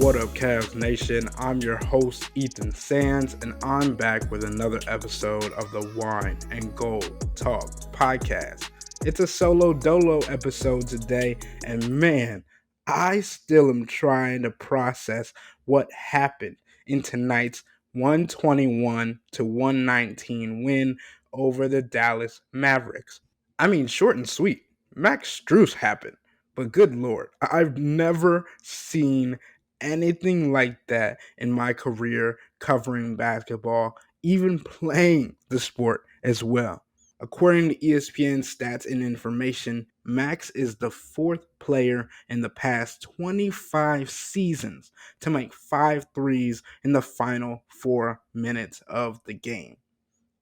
What up, Cavs Nation? I'm your host, Ethan Sands, and I'm back with another episode of the Wine and Gold Talk podcast. It's a solo dolo episode today, and man, I still am trying to process what happened in tonight's 121 to 119 win over the Dallas Mavericks. I mean, short and sweet. Max Strus happened. But good lord, I've never seen anything like that in my career covering basketball, even playing the sport as well. According to ESPN stats and information, Max is the fourth player in the past 25 seasons to make 5 threes in the final 4 minutes of the game.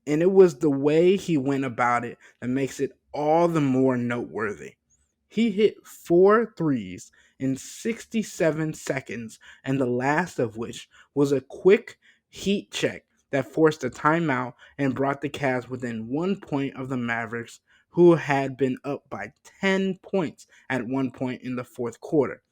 And it was the way he went about it that makes it all the more noteworthy. He hit 4 threes in 67 seconds, and the last of which was a quick heat check that forced a timeout and brought the Cavs within 1 point of the Mavericks, who had been up by 10 points at one point in the fourth quarter.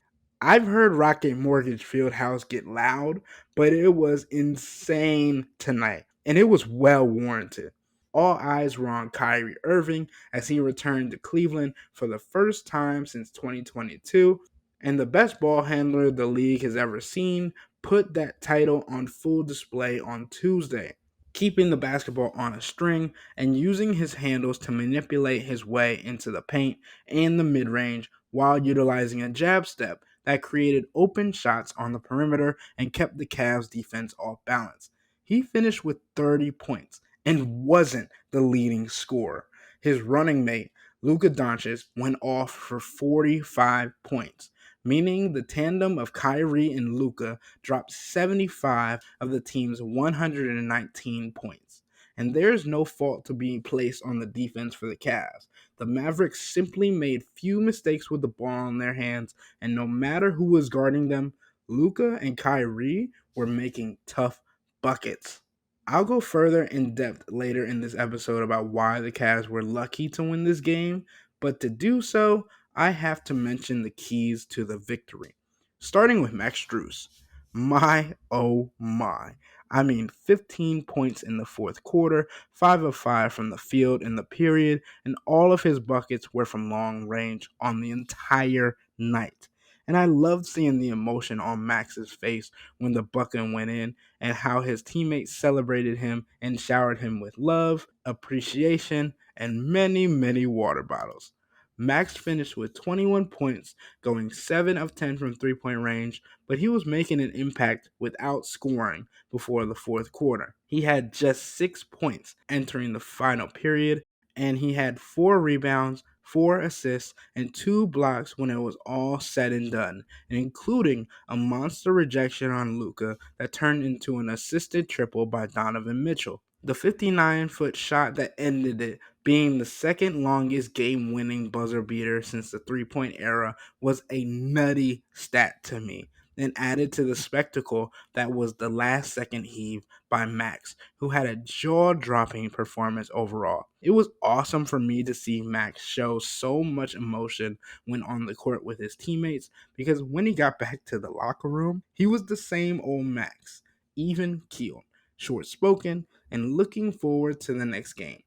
I've heard Rocket Mortgage Fieldhouse get loud, but it was insane tonight, and it was well warranted. All eyes were on Kyrie Irving as he returned to Cleveland for the first time since 2022, and the best ball handler the league has ever seen put that title on full display on Tuesday, keeping the basketball on a string and using his handles to manipulate his way into the paint and the mid-range while utilizing a jab step that created open shots on the perimeter and kept the Cavs defense off balance. He finished with 30 points and wasn't the leading scorer. His running mate, Luka Doncic, went off for 45 points, meaning the tandem of Kyrie and Luka dropped 75 of the team's 119 points. And there's no fault to being placed on the defense for the Cavs. The Mavericks simply made few mistakes with the ball in their hands, and no matter who was guarding them, Luka and Kyrie were making tough buckets. I'll go further in depth later in this episode about why the Cavs were lucky to win this game, but to do so, I have to mention the keys to the victory. Starting with Max Strus. My, oh my. I mean, 15 points in the fourth quarter, 5 of 5 from the field in the period, and all of his buckets were from long range on the entire night. And I loved seeing the emotion on Max's face when the bucket went in and how his teammates celebrated him and showered him with love, appreciation, and many, many water bottles. Max finished with 21 points, going 7 of 10 from three-point range, but he was making an impact without scoring before the fourth quarter. He had just 6 points entering the final period, and he had 4 rebounds, 4 assists, and 2 blocks when it was all said and done, including a monster rejection on Luka that turned into an assisted triple by Donovan Mitchell. The 59-foot shot that ended it, being the second longest game-winning buzzer beater since the three-point era, was a nutty stat to me, and added to the spectacle that was the last-second heave by Max, who had a jaw-dropping performance overall. It was awesome for me to see Max show so much emotion when on the court with his teammates, because when he got back to the locker room, he was the same old Max, even-keeled, short-spoken, and looking forward to the next game.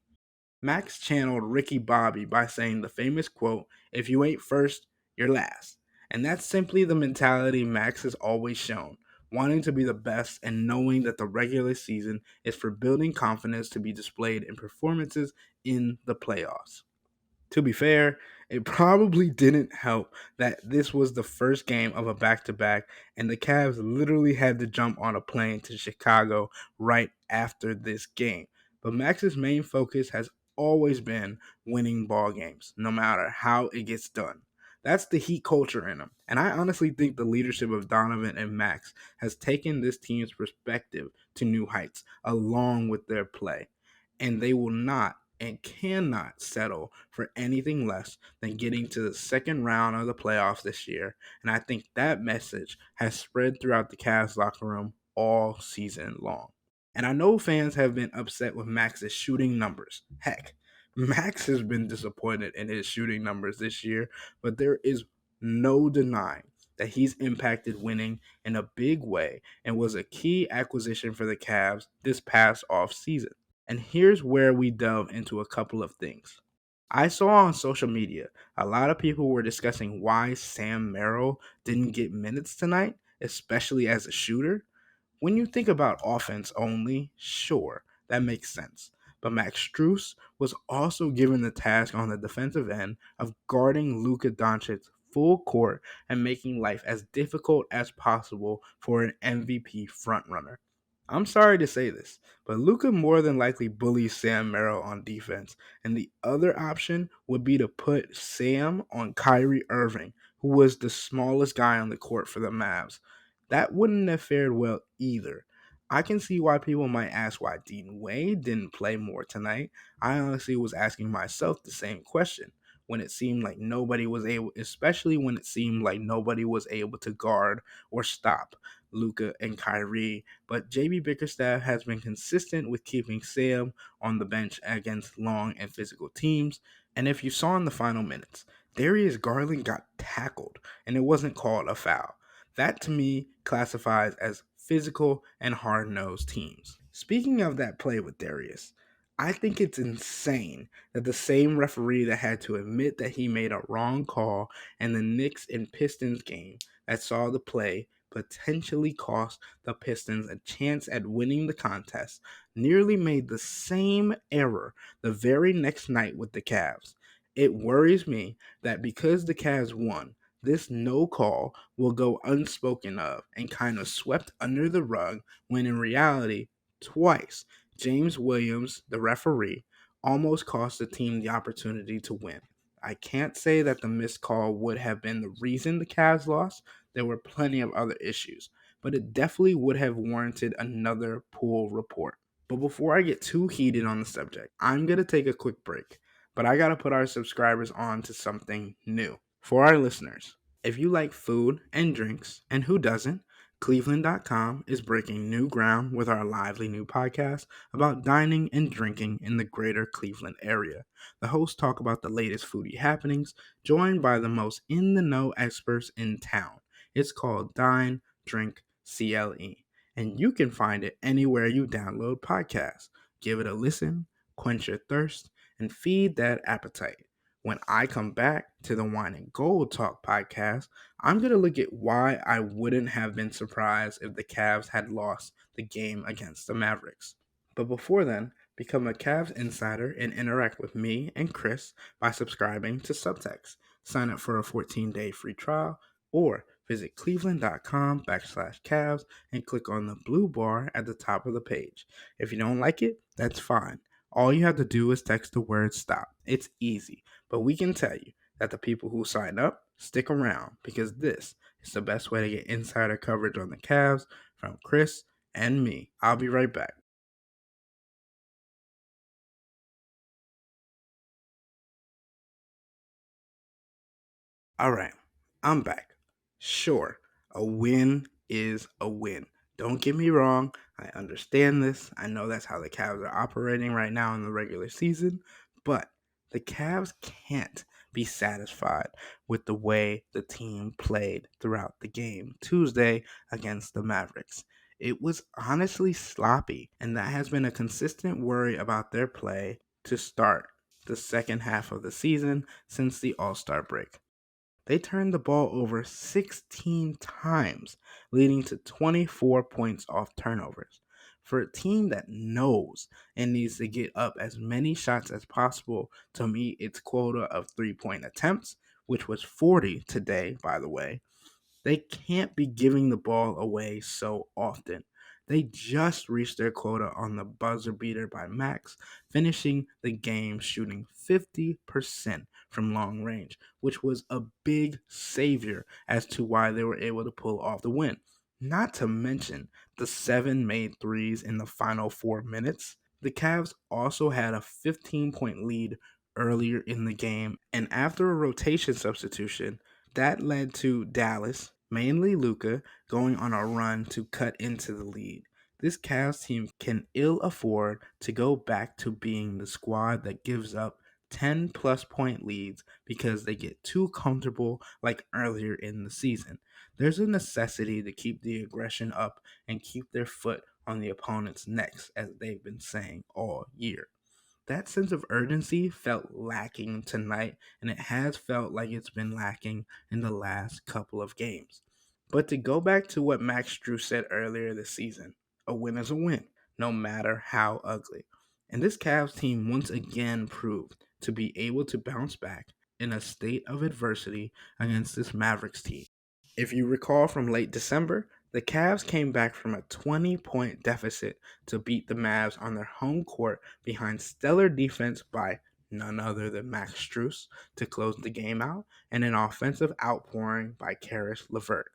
Max channeled Ricky Bobby by saying the famous quote, "If you ain't first, you're last." And that's simply the mentality Max has always shown, wanting to be the best and knowing that the regular season is for building confidence to be displayed in performances in the playoffs. To be fair, it probably didn't help that this was the first game of a back-to-back, and the Cavs literally had to jump on a plane to Chicago right after this game. But Max's main focus has always been winning ball games, no matter how it gets done. That's the Heat culture in him, and I honestly think the leadership of Donovan and Max has taken this team's perspective to new heights, along with their play, and they will not and cannot settle for anything less than getting to the second round of the playoffs this year. And I think that message has spread throughout the Cavs locker room all season long. And I know fans have been upset with Max's shooting numbers. Heck, Max has been disappointed in his shooting numbers this year, but there is no denying that he's impacted winning in a big way and was a key acquisition for the Cavs this past offseason. And here's where we delve into a couple of things. I saw on social media a lot of people were discussing why Sam Merrill didn't get minutes tonight, especially as a shooter. When you think about offense only, sure, that makes sense. But Max Strus was also given the task on the defensive end of guarding Luka Doncic full court and making life as difficult as possible for an MVP frontrunner. I'm sorry to say this, but Luka more than likely bullies Sam Merrill on defense, and the other option would be to put Sam on Kyrie Irving, who was the smallest guy on the court for the Mavs. That wouldn't have fared well either. I can see why people might ask why Dean Wade didn't play more tonight. I honestly was asking myself the same question when it seemed like nobody was able, especially when it seemed like nobody was able to guard or stop Luka and Kyrie. But JB Bickerstaff has been consistent with keeping Sam on the bench against long and physical teams. And if you saw in the final minutes, Darius Garland got tackled and it wasn't called a foul. That to me classifies as physical and hard-nosed teams. Speaking of that play with Darius, I think it's insane that the same referee that had to admit that he made a wrong call in the Knicks and Pistons game that saw the play potentially cost the Pistons a chance at winning the contest nearly made the same error the very next night with the Cavs. It worries me that because the Cavs won, this no call will go unspoken of and kind of swept under the rug when in reality, twice, James Williams, the referee, almost cost the team the opportunity to win. I can't say that the missed call would have been the reason the Cavs lost. There were plenty of other issues, but it definitely would have warranted another pool report. But before I get too heated on the subject, I'm going to take a quick break. But I got to put our subscribers on to something new. For our listeners, if you like food and drinks, and who doesn't, cleveland.com is breaking new ground with our lively new podcast about dining and drinking in the greater Cleveland area. The hosts talk about the latest foodie happenings, joined by the most in-the-know experts in town. It's called Dine, Drink, CLE, and you can find it anywhere you download podcasts. Give it a listen, quench your thirst, and feed that appetite. When I come back to the Wine and Gold Talk podcast, I'm going to look at why I wouldn't have been surprised if the Cavs had lost the game against the Mavericks. But before then, become a Cavs insider and interact with me and Chris by subscribing to Subtext. Sign up for a 14-day free trial or visit cleveland.com/Cavs and click on the blue bar at the top of the page. If you don't like it, that's fine. All you have to do is text the word STOP. It's easy, but we can tell you that the people who sign up stick around because this is the best way to get insider coverage on the Cavs from Chris and me. I'll be right back. All right, I'm back. Sure, a win is a win. Don't get me wrong. I understand this. I know that's how the Cavs are operating right now in the regular season, but the Cavs can't be satisfied with the way the team played throughout the game Tuesday against the Mavericks. It was honestly sloppy, and that has been a consistent worry about their play to start the second half of the season since the All-Star break. They turned the ball over 16 times, leading to 24 points off turnovers. For a team that knows and needs to get up as many shots as possible to meet its quota of 3-point attempts, which was 40 today, by the way, they can't be giving the ball away so often. They just reached their quota on the buzzer beater by Max, finishing the game shooting 50% from long range, which was a big savior as to why they were able to pull off the win. Not to mention the 7 made threes in the final 4 minutes. The Cavs also had a 15-point lead earlier in the game, and after a rotation substitution, that led to Dallas, mainly Luka, going on a run to cut into the lead. This Cavs team can ill afford to go back to being the squad that gives up 10 plus point leads because they get too comfortable like earlier in the season. There's a necessity to keep the aggression up and keep their foot on the opponent's necks, as they've been saying all year. That sense of urgency felt lacking tonight, and it has felt like it's been lacking in the last couple of games. But to go back to what Max Strus said earlier this season, a win is a win, no matter how ugly. And this Cavs team once again proved to be able to bounce back in a state of adversity against this Mavericks team. If you recall from late December, the Cavs came back from a 20-point deficit to beat the Mavs on their home court behind stellar defense by none other than Max Strus to close the game out and an offensive outpouring by Karis LeVert.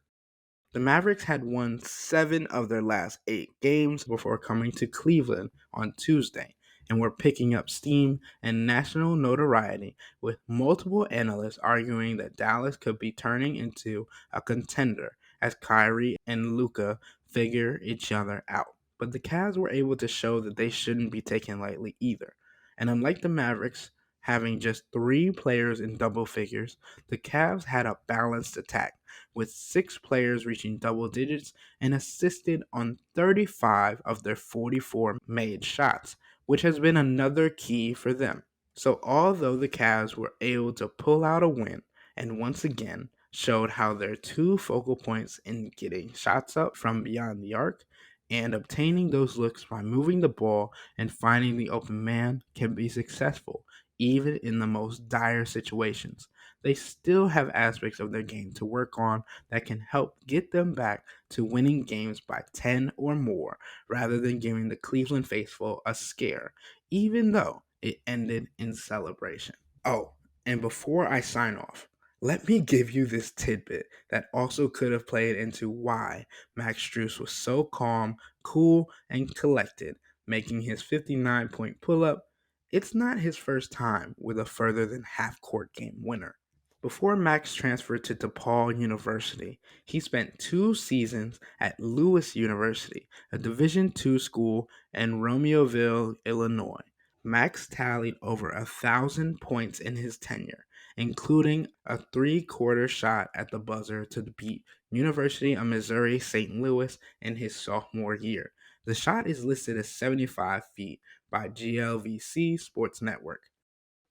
The Mavericks had won 7 of their last 8 games before coming to Cleveland on Tuesday and were picking up steam and national notoriety, with multiple analysts arguing that Dallas could be turning into a contender as Kyrie and Luka figure each other out. But the Cavs were able to show that they shouldn't be taken lightly either. And unlike the Mavericks having just 3 players in double figures, the Cavs had a balanced attack, with 6 players reaching double digits and assisted on 35 of their 44 made shots, which has been another key for them. So although the Cavs were able to pull out a win and once again showed how their 2 focal points in getting shots up from beyond the arc and obtaining those looks by moving the ball and finding the open man can be successful even in the most dire situations, they still have aspects of their game to work on that can help get them back to winning games by 10 or more rather than giving the Cleveland faithful a scare, even though it ended in celebration. Oh, and before I sign off, let me give you this tidbit that also could have played into why Max Strus was so calm, cool, and collected, making his 59-point pull-up. It's not his first time with a further than half-court game winner. Before Max transferred to DePaul University, he spent 2 seasons at Lewis University, a Division II school in Romeoville, Illinois. Max tallied over 1,000 points in his tenure, including a 3-quarter shot at the buzzer to beat University of Missouri St. Louis in his sophomore year. The shot is listed as 75 feet by GLVC Sports Network.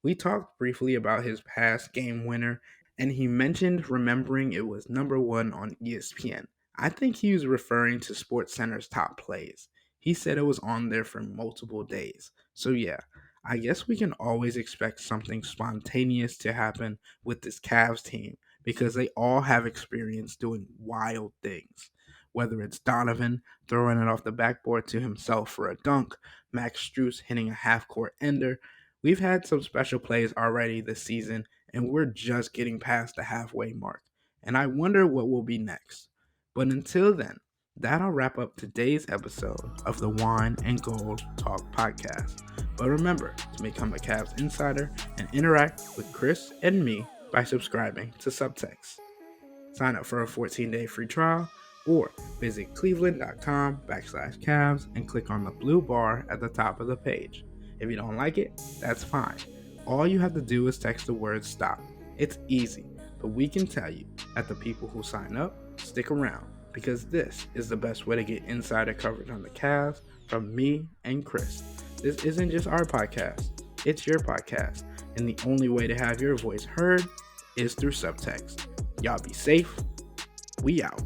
We talked briefly about his past game winner, and he mentioned remembering it was number 1 on ESPN. I think he was referring to SportsCenter's top plays. He said it was on there for multiple days. So yeah, I guess we can always expect something spontaneous to happen with this Cavs team because they all have experience doing wild things. Whether it's Donovan throwing it off the backboard to himself for a dunk, Max Strus hitting a half-court ender, we've had some special plays already this season, and we're just getting past the halfway mark. And I wonder what will be next. But until then, that'll wrap up today's episode of the Wine and Gold Talk podcast. But remember to become a Cavs insider and interact with Chris and me by subscribing to Subtext. Sign up for a 14-day free trial or visit cleveland.com/Cavs and click on the blue bar at the top of the page. If you don't like it, that's fine. All you have to do is text the word STOP. It's easy, but we can tell you that the people who sign up stick around because this is the best way to get insider coverage on the Cavs from me and Chris. This isn't just our podcast, it's your podcast, and the only way to have your voice heard is through Subtext. Y'all be safe. We out.